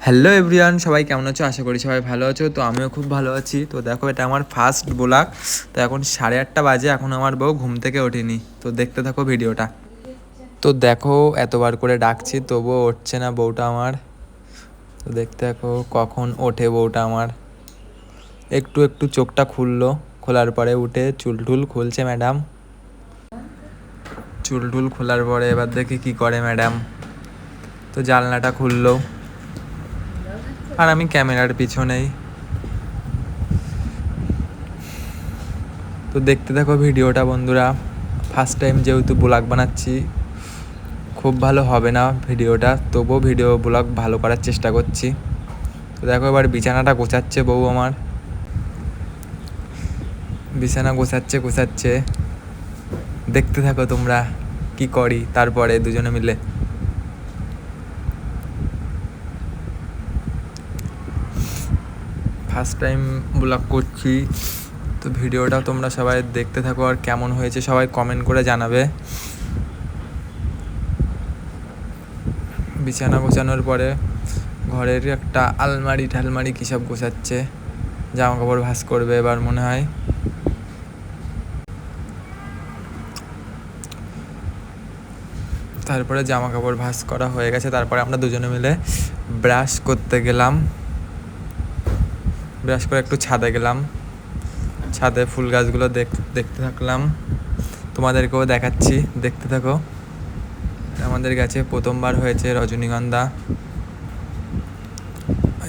Hello everyone, সবাই কেমন আছো? আশা করি সবাই ভালো আছো। তো আমিও খুব ভালো আছি। তো দেখো, এটা আমার ফার্স্ট ব্লগ। তো এখন 8:30 বাজে, এখন আমার বউ ঘুম থেকে ওঠেনি। তো দেখতে থাকো ভিডিওটা। তো দেখো, এতবার করে ডাকছি তবুও উঠছে না বউটা আমার। তো দেখতে থাকো কখন ওঠে বউটা আমার। একটু একটু চোখটা খুললো, খোলার পরে উঠে চুলটুল খুলছে ম্যাডাম। চুলটুল খোলার পরে এবার দেখি কি করে ম্যাডাম। তো জানলাটা খুললো, আর আমি ক্যামেরার পিছনেই। তো দেখতে থাকো ভিডিওটা বন্ধুরা। ফার্স্ট টাইম যেহেতু ব্লগ বানাচ্ছি, খুব ভালো হবে না ভিডিওটা, তবুও ভিডিও ব্লগ ভালো করার চেষ্টা করছি। তো দেখো, এবার বিছানাটা গোছাচ্ছে বউ আমার। বিছানা গোছাচ্ছে। দেখতে থাকো তোমরা কি করি তারপরে দুজনে মিলে। ফার্স্ট টাইম ব্লগ করছি, তো ভিডিওটা তোমরা সবাই দেখতে থাকো, আর কেমন হয়েছে সবাই কমেন্ট করে জানাবে। বিছানা গোছানোর পরে ঘরের একটা আলমারি ঠালমারি কী সব গোছাচ্ছে। জামা কাপড় ভাঁজ করবে এবার মনে হয়। তারপরে জামা কাপড় ভাঁজ করা হয়ে গেছে, তারপরে আমরা দুজনে মিলে ব্রাশ করতে গেলাম। ব্রাশ করে একটু ছাদে গেলাম, ছাদে ফুল গাছগুলো দেখতে থাকলাম, তোমাদেরকেও দেখাচ্ছি, দেখতে থাকো। আমাদের গাছে প্রথমবার হয়েছে রজনীগন্ধা,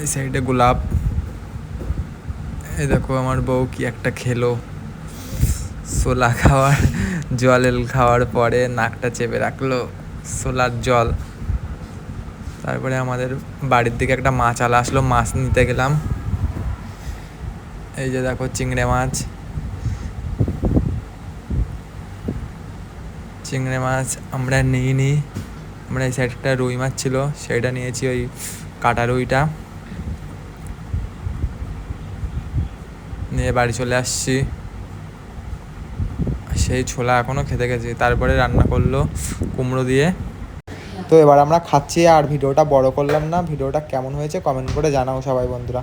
এই সাইডে গোলাপ। এই দেখো আমার বউ কি একটা খেলো, সোলা খাওয়ার পরে নাকটা চেপে রাখলো সোলার জল। তারপরে আমাদের বাড়ির দিকে একটা মাছ আলা আসলো, মাছ নিতে গেলাম। এই যে দেখো চিংড়ি মাছ আমরা নিইনি। আমরা এই সাইড একটা রুই মাছ ছিল, সেটা নিয়েছি, ওই কাটা রুইটা নিয়ে বাড়ি চলে আসছি। সেই ছোলা এখনও খেতে গেছি। তারপরে রান্না করলো কুমড়ো দিয়ে। তো এবার আমরা খাচ্ছি, আর ভিডিওটা বড় করলাম না। ভিডিওটা কেমন হয়েছে কমেন্ট করে জানাও সবাই বন্ধুরা।